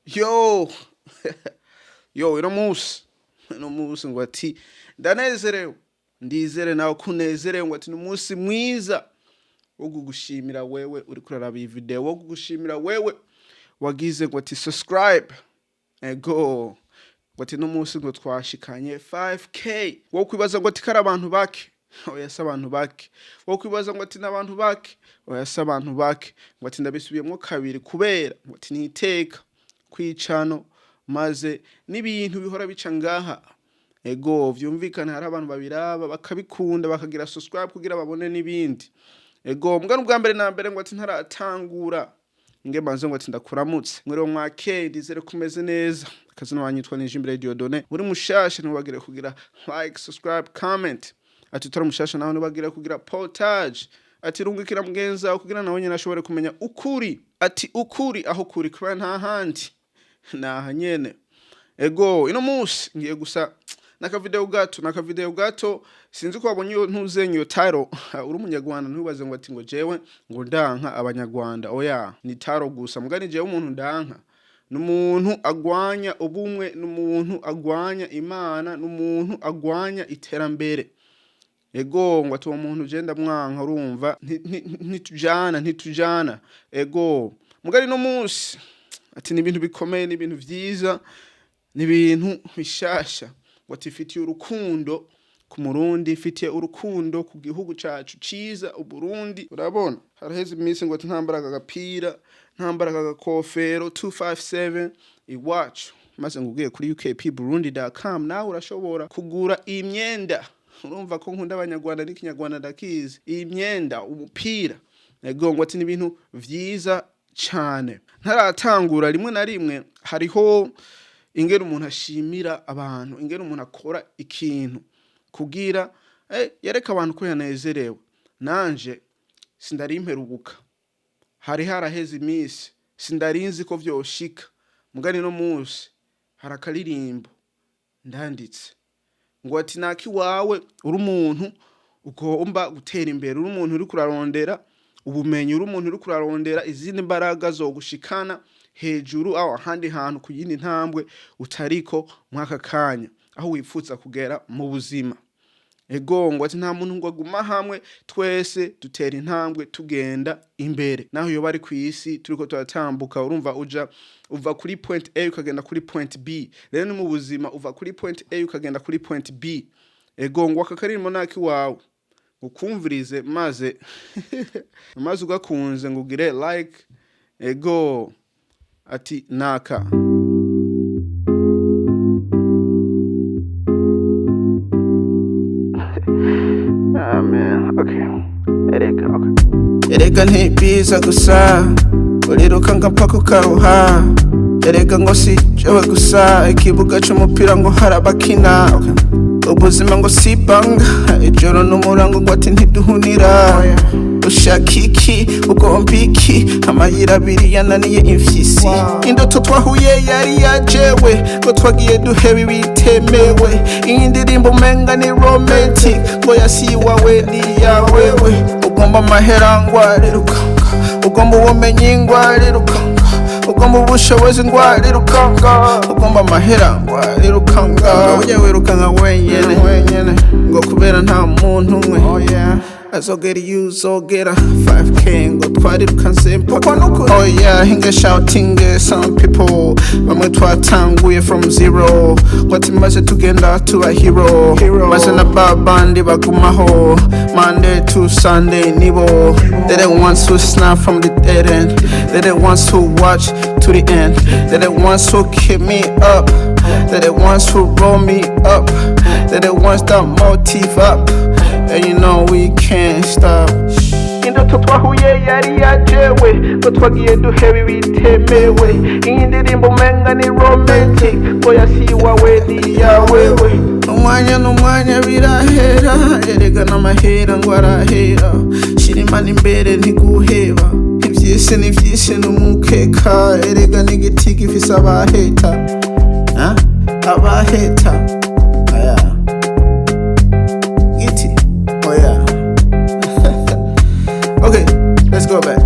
Yo, yo, ino musi ngo ati ndanezerewe, ndizere nawe kunezerewe ngo ati ni umunsi mwiza wo kugushimira wewe uri kuraraba iyi video, wo kugushimira wewe wagize ngo ati subscribe ego ngo ati no munsi ngo twashikanye 5k, wo kwibaza ngo ati kari abantu bake oya se abantu bake, wo kwibaza ngo ati n'abantu bake oya se abantu bake, ngo ati ndabisubiyemo kabiri kubera ngo ati niteka kwicano maze n'ibintu bihora bica ngaha ego vyumvikana hari abantu babiraba bakabikunda bakagira subscribe kugira babone n'ibindi ego mbwa n'ubwa mbere na mbere ngo ati ntaratangura nge banze ngo ati ndakuramutse mwero mwake ndizere kumeze neza akazina wanyitwa imbere Diodone uri mushasha ntiwagire kugira like subscribe comment ati tora mushasha naho ntiwagire kugira portage ati rungikira mugenza kugira nawe nyene ashobore kumenya ukuri ati ukuri aho kuri kwa nta handi naha nyene ego ino musi ngiye gusa naka video gato sinzi ko wabonye ntuzenye yo title uri umunyarwanda ntubaze ngo ati ngo jewe ngo ndanka abanyarwanda oya ni title gusa mugani jewe umuntu ndanka n'umuntu agwanya ubumwe n'umuntu agwanya imana n'umuntu agwanya iterambere ego ngo ati uwo muntu je ndamwanka urumva ntitujana ego mugari no musi ati n'ibintu bikomeye n'ibintu vyiza n'ibintu bishasha wati fitiye urukundo ku Murundi, ifitiye urukundo ku gihugu cacu ciza Uburundi. Urabona haraheze iminsi ngo ntambaraga agapira ntambaraga agakofero 257 iwacu maze ngugiye kuri ukpburundi.com nawe urashobora kugura imyenda. Urumva ko nkunda abanyarwanda n'ikinyarwanda ndakizi imyenda umupira ego ngo ati n'ibintu vyiza cyane ntaratangura rimwe na rimwe hariho ingero umuntu ashimira abantu ingero umuntu akora ikintu kugira yareka abantu ko yanezerewe nanje sindari imperubuka hari haraheze iminsi sindarinzi ko vyoshika mugani no musi harakaririmbo ndanditse ngo ati naki wawe uri umuntu ugomba gutera imbere uri umuntu uri kurarondera ubumenyi uri umuntu uri kurarondera izindi mbaraga zo gushikana hejuru aho handi hantu ku yindi ntambwe utariko mwaka kanya aho wipfutsa kugera mu buzima ego ngo ati nta muntu ngo aguma hamwe twese dutera intambwe tugenda imbere naho yo bari ku isi turiko turatambuka urumva uva kuri point A ukagenda kuri point B rero ni mu buzima uva kuri point A ukagenda kuri point B ego ngo akakarimo naki wawe ukumvirize maze maze ugakunze ngo ugire like ego ati naka man okay erega ntibiza gusa uriruka ngapaka ukaruha erega ngo si jewe gusa ikibuga c'umupira ngo harabakina ubuzima ngo si banga ijoro n'umurango ngo ati ntiduhunira ushaka iki ugomba iki amayira abiri yananiye imfyisi indoto twahuye yari yajewe ngo twagiye duheba bitemewe iyi ndirimbo umenga ni romantic ngo yasi wawe ni yawewe ugomba amahera ngo arirukanga ugomba ubumenyi ngo arirukanga ugomba ubushobozi ngo arirukanga ugomba amahera ngo arirukanga ujye wirukanga wenyene ngo kubera nta muntu umwe azogera iyo uzogera 5k ngo twarirukanse oh yeah hinge shouting some people bamwe twatanguye from zero ngo ati maze tugenda tuba hero maze na babandi bagumaho Monday to Sunday nibo they the ones who snap from the dead end they the ones who watch to the end they the ones who keep me up they the ones who roll me up they the ones that motive up and you know we can't stop indoto twahuye yari yajewe ngo twagiye duheba bitemewe iyi ndirimbo umenga ni romantic ngo yasi wawe ni yawewe umwanya birahera erega n'amahera ngo arahera shira imana imbere ntiguheba ivyisi n'umukeka erega n'igiti gifise abaheta abaheta okay, let's go back.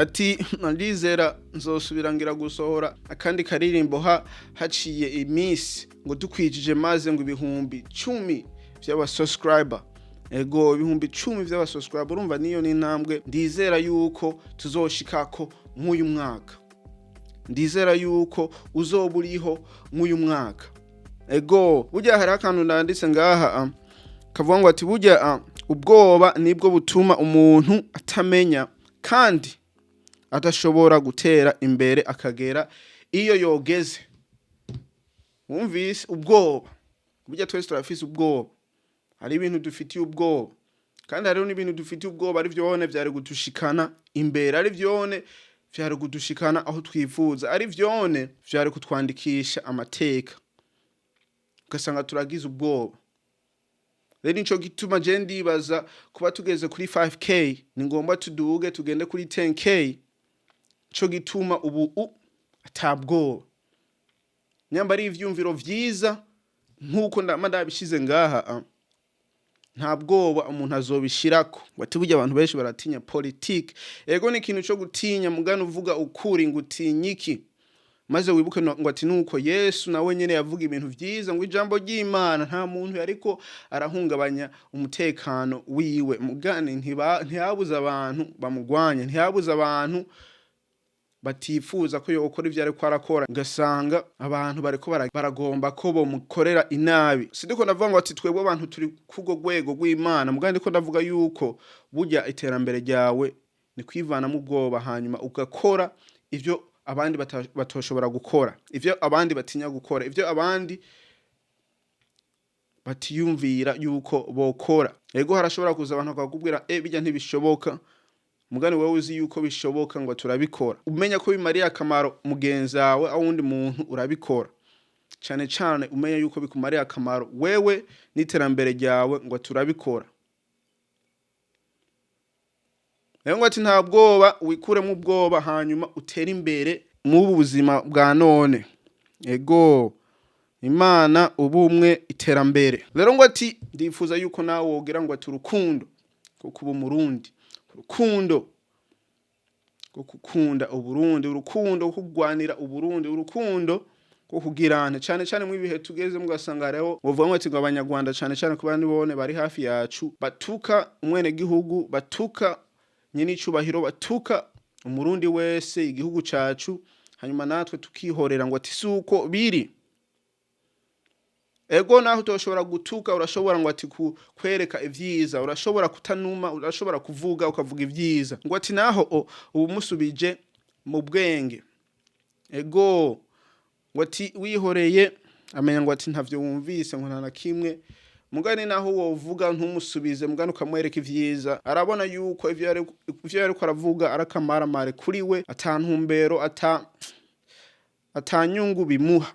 ati ndizera nzosubira ngira gusohora akandi karirimbo haciye iminsi ngo dukwijije maze ngo ibihumbi 10 vy'aba subscriber. Ego ibihumbi 10 vy'aba subscriber, urumva niyo ni intambwe ndizera yuko tuzoshikako nk'uyu mwaka. Ndizera yuko uzoburiho nk'uyu mwaka. Ego burya hari akantu ndanditse ngaha kavuga ngo ati burya ubwoba nibwo butuma umuntu atamenya kandi adashobora gutera imbere akagera iyo yogeze. Wumvise ubwoba? Burya twese turafise ubwoba. Hari ibintu dufitiye ubwoba kandi hariho n'ibintu dufitiye ubwoba ari vyone vyari gutushikana imbere, ari vyone vyari kudushikana aho twifuza, ari vyone vyari kutwandikisha amateka, ugasanga turagize ubwoba. Rero nico gituma je ndibaza kuba tugeze kuri 5k ni ngomba tuduge tugende kuri 10k. Cyo gituma ubu atabwoba, nyamba ari ivyumviro vyiza nkuko ndabishize ngaha, nta bwoba umuntu azobishirako. Wati burya abantu benshi baratinya politique. Ego ni ikintu cyo gutinya, mugana uvuga ukuri ngo utinya iki, maze wibuke ngo ati nuko Yesu nawe nyene yavuga ibintu vyiza ngo ijambo ry'Imana nta muntu yariko arahungabanya umutekano wiwe. Mugane ntiyabuza abantu bamugwanya, ntiyabuza abantu batifuza ko yokora ivyo ariko arakora, ngasanga abantu bariko baragomba ko bomukorera inabi. Sidiko ndavuga ngo ati twebwe abantu turi kugo gwego rw'Imana, mugandi ko ndavuga yuko burya iterambere ryawe ni kwivana mu bwoba, hanyuma ugakora ivyo abandi batoshobora gukora, ivyo abandi batinya gukora, ivyo abandi batiyumvira yuko bokora. Ego harashobora kuza abantu bakakubwira bijya ntibishoboka, mugani wewe uzi yuko bishoboka ngo turabikora. Umenya ko bimariye akamaro mugenzi wawe aho undi muntu urabikora. Cyane cyane umenya yuko bikumariye akamaro wewe n'iterambere ryawe ngo turabikora. Ngo ati nta bwoba, wikure mu bwoba hanyuma utera imbere mu buzima bwa none. Ego Imana ubumwe iterambere. Rero ngo ati ndifuza yuko nawe wogira ngo ati urukundo kuba umurundi, urukundo gukunda Uburundi, urukundo kugwanira Uburundi, urukundo kugirana cyane cyane mu bihe tugeze mugasanga rero uvuga ngo ati ngo abanyarwanda cyane cyane ku bandi bone bari hafi yacu batuka umwene gihugu, batuka nyine icubahiro, batuka umurundi wese igihugu cacu, hanyuma natwe tukihorera ngo ati suko biri. Ego naho utoshobora gutuka, urashobora ngo ati kwereka ivyiza, urashobora kutanuma, urashobora kuvuga ukavuga ivyiza, ngo ati naho ubu musubije mu bwenge. Ego ngo ati wihoreye amenya ngo ati ntavyo wumvise ngo nta kimwe, mugani naho wovuga ntumusubize, mugani ukamwereka ivyiza, arabona yuko ivyo ariko aravuga arakamarare kuri we, atantumbero atanyungu bimuha.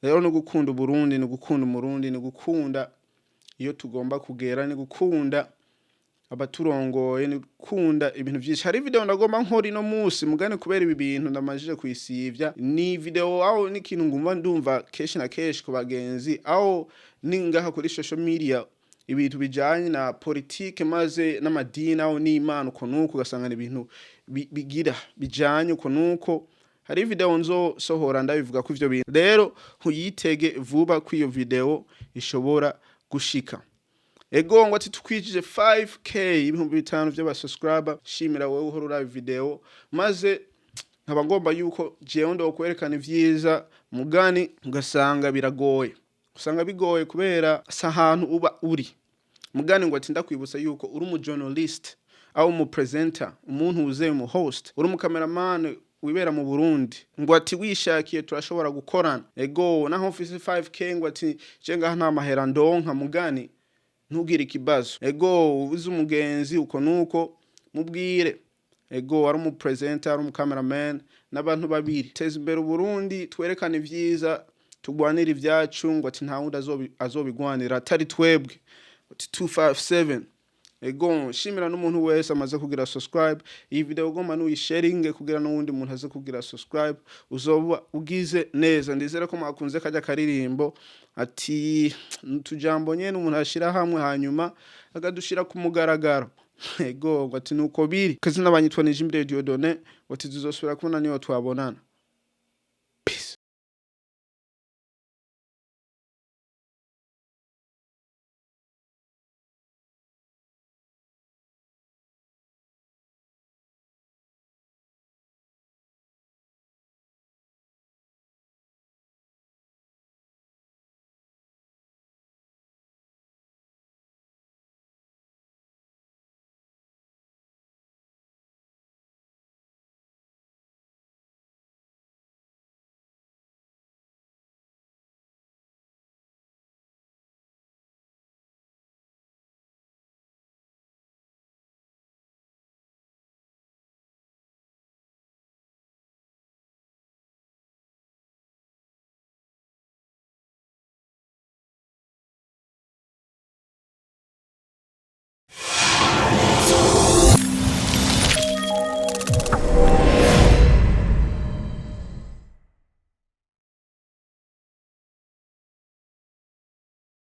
Rero no gukunda Burundi, no gukunda umurundi, no gukunda iyo tugomba kugera, ni gukunda abaturongoye, ni gukunda ibintu byinshi. Hari video ndagomba nkora no musi mugane kubera ibi bintu ndamajije kwisivya, ni video aho n'ikintu ngumva ndumva keshi na keshi ku bagenzi aho ningaha kuri social media, ibintu bijanye na politique maze n'amadini aho n'Imana uko nuko ugasanga ibintu bigira bijanye uko nuko. Hari video nzo sohora ndabivuga ku ivyo bintu. Rero huyitege vuba ku iyo video ishobora gushika. Ego ngo ati tukwijije 5k ibihumbi 5 by'aba subscriber, shimira wewe uhora ura video maze nkaba ngomba yuko jewe ndo kwerekana ivyiza, mugani ugasanga biragoye, usanga bigoye kubera sahantu uba uri. Mugani ngo ati ndakwibutsa yuko uri mu journalist au mu presenter, umuntu uze mu host, uri mu cameraman wibera mu Burundi, ngo ati wishakiye turashobora gukorana. Ego naho office 5k ngo ati cenga nta mahera ndonka, mugani ntugire ikibazo. Ego uzi umugenzi uko nuko mubwire. Ego ari mu presenter, ari mu cameraman, n'abantu babiri teza imbere Burundi, twerekana ivyiza, tugwanira ivyacu, ngo ati nta wundi azobigwanira atari twebwe. Ati 257. Ego shimira n'umuntu wese amaze kugira subscribe. Iyi video goma nuyisharinge kugira n'uwundi muntu aze kugira subscribe, uzoba ugize neza. Ndizera ko mwakunze kajya karirimbo ati tujambo nyene umuntu ashira hamwe hanyuma agadushira ku mugaragaro. ego ngo ati nuko biri kazina banyitwa nije imbere Diodone ngo tuzosubira kubona niyo twabonana